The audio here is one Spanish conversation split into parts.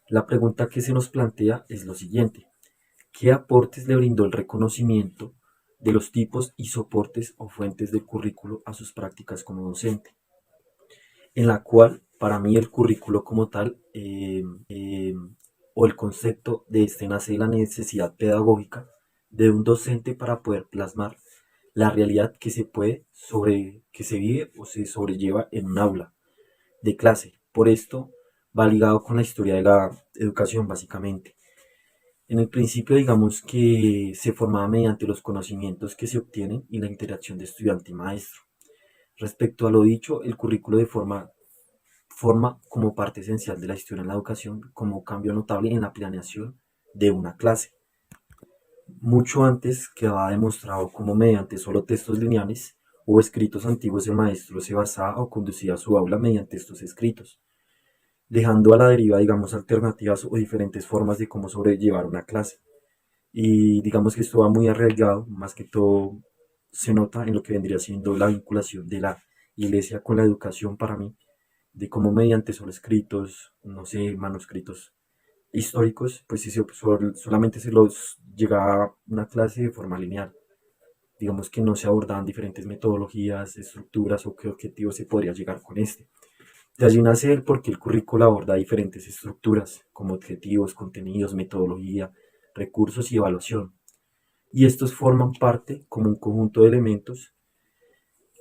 La pregunta que se nos plantea es lo siguiente: ¿qué aportes le brindó el reconocimiento de los tipos y soportes o fuentes del currículo a sus prácticas como docente? En la cual, para mí, el currículo como tal, o el concepto de este nace de la necesidad pedagógica de un docente para poder plasmar la realidad que se vive o se sobrelleva en un aula de clase. Por esto va ligado con la historia de la educación, básicamente. En el principio, digamos que se formaba mediante los conocimientos que se obtienen y la interacción de estudiante y maestro. Respecto a lo dicho, el currículo forma como parte esencial de la historia en la educación como cambio notable en la planeación de una clase. Mucho antes quedaba demostrado cómo mediante solo textos lineales o escritos antiguos el maestro se basaba o conducía su aula mediante estos escritos, dejando a la deriva, digamos, alternativas o diferentes formas de cómo sobrellevar una clase. Y digamos que esto va muy arraigado, más que todo se nota en lo que vendría siendo la vinculación de la iglesia con la educación para mí, de cómo mediante solo escritos, no sé, manuscritos históricos, pues si solamente se los llegaba a una clase de forma lineal. Digamos que no se abordaban diferentes metodologías, estructuras o qué objetivo se podría llegar con este. De allí nace el por qué el currículo aborda diferentes estructuras, como objetivos, contenidos, metodología, recursos y evaluación. Y estos forman parte como un conjunto de elementos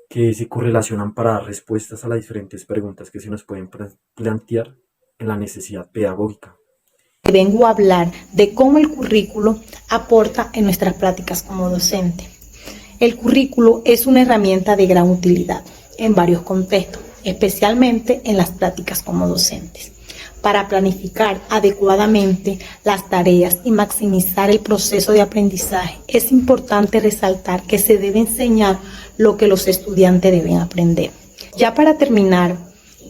que se correlacionan para dar respuestas a las diferentes preguntas que se nos pueden plantear en la necesidad pedagógica. Vengo a hablar de cómo el currículo aporta en nuestras prácticas como docente. El currículo es una herramienta de gran utilidad en varios contextos, especialmente en las prácticas como docentes. Para planificar adecuadamente las tareas y maximizar el proceso de aprendizaje, es importante resaltar que se debe enseñar lo que los estudiantes deben aprender. Ya para terminar,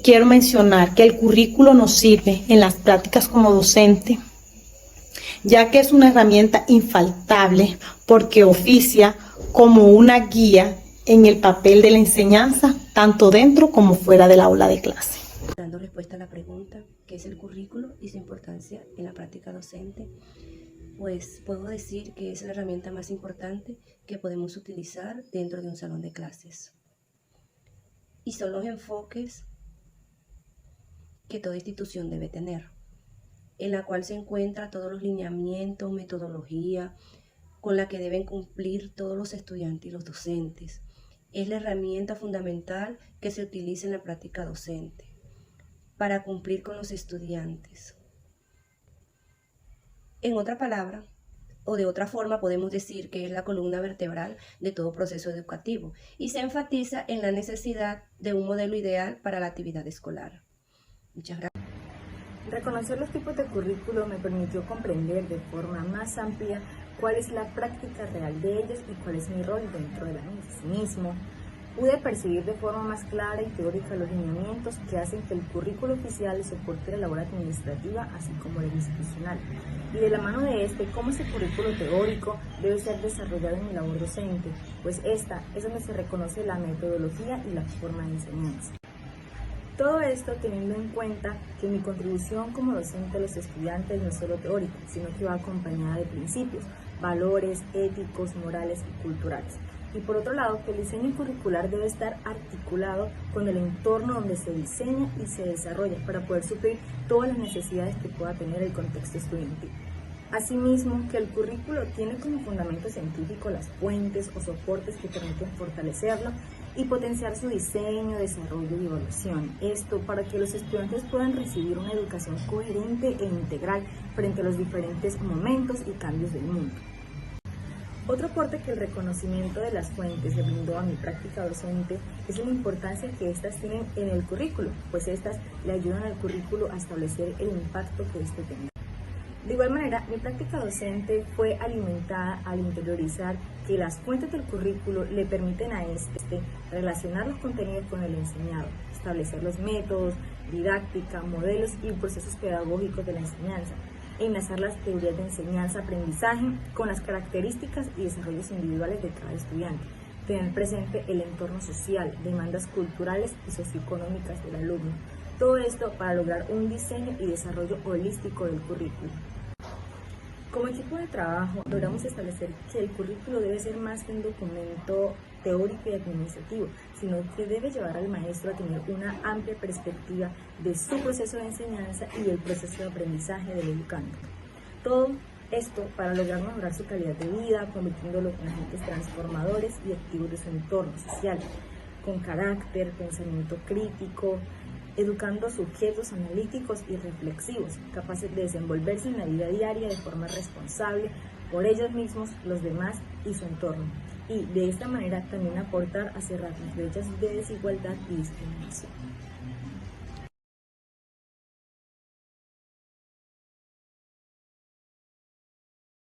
quiero mencionar que el currículo nos sirve en las prácticas como docente, ya que es una herramienta infaltable porque oficia como una guía en el papel de la enseñanza, tanto dentro como fuera del aula de clase. Dando respuesta a la pregunta, ¿qué es el currículo y su importancia en la práctica docente? Pues puedo decir que es la herramienta más importante que podemos utilizar dentro de un salón de clases. Y son los enfoques que toda institución debe tener, en la cual se encuentran todos los lineamientos, metodología con la que deben cumplir todos los estudiantes y los docentes. Es la herramienta fundamental que se utiliza en la práctica docente para cumplir con los estudiantes. En otra palabra, o de otra forma, podemos decir que es la columna vertebral de todo proceso educativo y se enfatiza en la necesidad de un modelo ideal para la actividad escolar. Muchas gracias. Reconocer los tipos de currículo me permitió comprender de forma más amplia cuál es la práctica real de ellos y cuál es mi rol dentro de la mismo. Pude percibir de forma más clara y teórica los lineamientos que hacen que el currículo oficial soporte la labor administrativa, así como la institucional. Y de la mano de cómo ese currículo teórico debe ser desarrollado en mi labor docente, pues esta es donde se reconoce la metodología y la forma de enseñanza. Todo esto teniendo en cuenta que mi contribución como docente a los estudiantes no es solo teórica, sino que va acompañada de principios, valores éticos, morales y culturales. Y por otro lado, que el diseño curricular debe estar articulado con el entorno donde se diseña y se desarrolla para poder suplir todas las necesidades que pueda tener el contexto estudiantil. Asimismo, que el currículo tiene como fundamento científico las fuentes o soportes que permiten fortalecerlo y potenciar su diseño, desarrollo y evaluación. Esto para que los estudiantes puedan recibir una educación coherente e integral frente a los diferentes momentos y cambios del mundo. Otro aporte que el reconocimiento de las fuentes le brindó a mi práctica docente es la importancia que éstas tienen en el currículo, pues éstas le ayudan al currículo a establecer el impacto que éste tenga. De igual manera, mi práctica docente fue alimentada al interiorizar que las fuentes del currículo le permiten a este relacionar los contenidos con el enseñado, establecer los métodos, didáctica, modelos y procesos pedagógicos de la enseñanza, e enlazar las teorías de enseñanza-aprendizaje con las características y desarrollos individuales de cada estudiante, tener presente el entorno social, demandas culturales y socioeconómicas del alumno. Todo esto para lograr un diseño y desarrollo holístico del currículo. Como equipo de trabajo, logramos establecer que el currículo debe ser más que un documento teórico y administrativo, sino que debe llevar al maestro a tener una amplia perspectiva de su proceso de enseñanza y el proceso de aprendizaje del educando. Todo esto para lograr mejorar su calidad de vida, convirtiéndolo en agentes transformadores y activos de su entorno social, con carácter, pensamiento crítico, educando a sujetos analíticos y reflexivos, capaces de desenvolverse en la vida diaria de forma responsable por ellos mismos, los demás y su entorno, y de esta manera también aportar a cerrar las brechas de desigualdad y discriminación.